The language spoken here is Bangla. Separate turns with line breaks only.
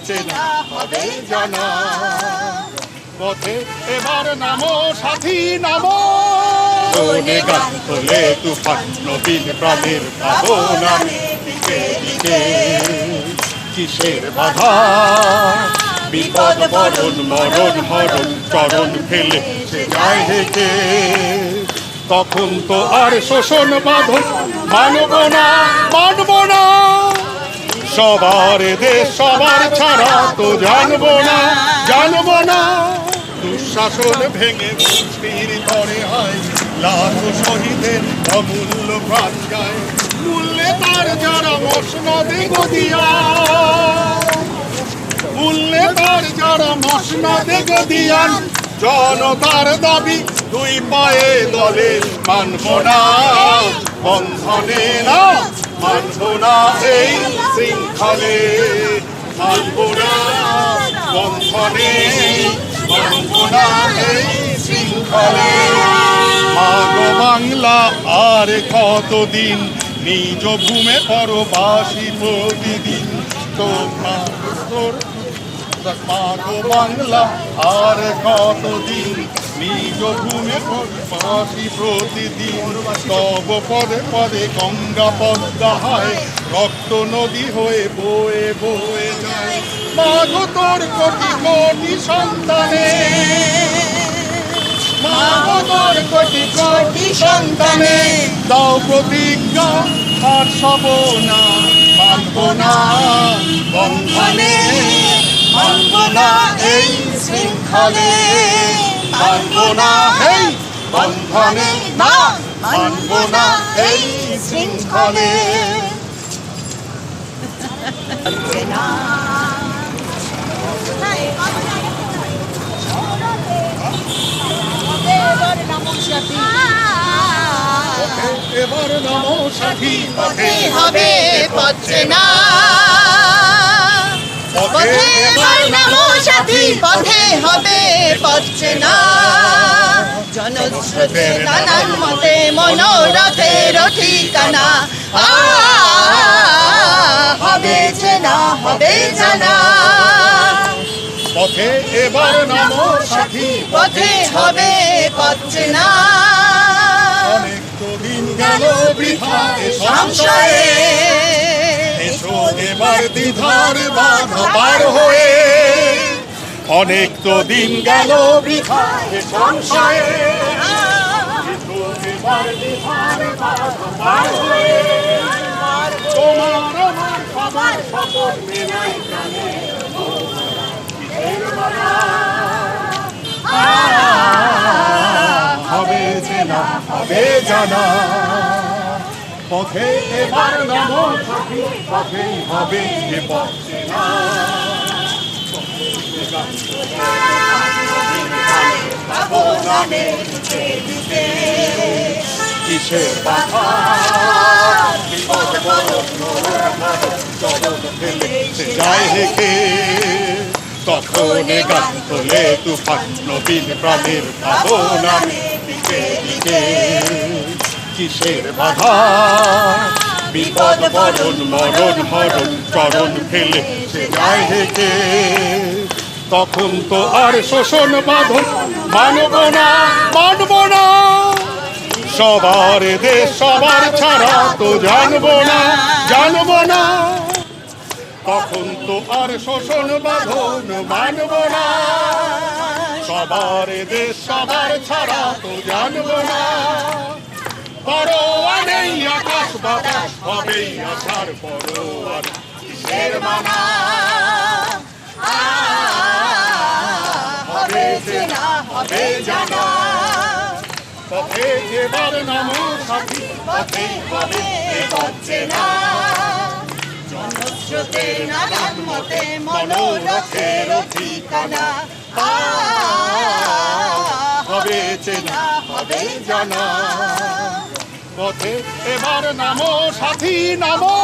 চেনা হবে জানা। পথে এবার নামো সাথী নামো, শোনে গান তোলে তুফান নবীন প্রাণের ভাবনা। দিকে দিকে কিসের বাধা, বিপদ বরণ মরণ হরণ চরণ ফেলে সে যায় হেঁটে। তখন তো আর শোষণ বাঁধন মানব না, মানব না। সবার দেশ সবার ছাড়া তো জানবো না, জানবো না। দুঃশাসন ভেঙে মুক্তির তরে হয় লাখো শহীদের অমূল্য প্রাণ যায়। মূল্যে তার যারা মসনদে গদিয়া, মূল্যে তার যারা মসনদে গদিয়ান। জনতার দাবি দুই পায়ে দলে মানব না, বন্ধনে না মানব না এই শৃঙ্খলে। মানব না বন্ধনে, মানব না এই শৃঙ্খলে। মাগো বাংলা আর কতদিন নিজ ভূমে পরবাসী প্রতিদিন। তোর মাগো বাংলা আর কতদিন নিজ ভূমে পরবাসী প্রতিদিন। তব পদে পদে গঙ্গা পদ্মা হয়, রক্ত নদী হয়ে বয়ে বয়ে যায়। মাগো তোর কোটি কোটি সন্তানে, মাগো তোর কোটি কোটি সন্তানে। দাও প্রতিজ্ঞা আর সব না, মানব না বন্ধনে, মানব না এই শৃঙ্খলে। মানব না এই বন্ধনে, না মানব না এই শৃঙ্খলে। এবার নামো সাথী, পথে হবে পথ চেনা।
পথে এবার নামো সাথী, পথে হবে পথ চেনা। জনস্রোতের নানান মতে মনোরথের ঠিকানা। হবে চেনা হবে জানা।
পথে এবার নামো সাথী,
পথে হবে পথ চেনা।
অনেক তো দিন গেল বৃথা
সংশয়ে,
এসো এবার দ্বিধার বাধা পার হয়ে। অনেক তো দিন গেল বৃথা সংশয়ে, এসো এবার দ্বিধার বাধা পার হয়ে। তোমার আমার সবার শপথ মেলাই প্রাণে, হবে চেনা হবে জানা। পথে এবার নামো সাথী, পথেই হবে এ পথ চেনা। কিসের বাধা, বিপদ বরণ চরণ ফেলে সে যায় হেঁটে। তখন গান তোলে তুফান নবীন প্রাণের ভাবনা। দিকে দিকে কিসের বাধা, বিপদ বরণ মরণ হরণ চরণ ফেলে সে যায় হেঁটে। তখন তো আর শোষণ বাঁধন মানব না, মানব না। সবার দেশ সবার ছাড়া তো জানবো না, জানবো না। তখন তো আর শোষণ বাঁধন মানব না। সবার দেশ সবার ছাড়া তো জানবো না। পরোয়া নেই আকাশ বাতাস, হবেই আসার পরোয়া কিসের মানা। হবে চেনা হবে জানা। পথে এবার নামো সাথী, পথেই হবে এ পথ চেনা।
জনস্রোতের নানান মতে মনোরথের ঠিকানা।
হবে চেনা হবে জানা। পথে এবার নামো সাথী নামো।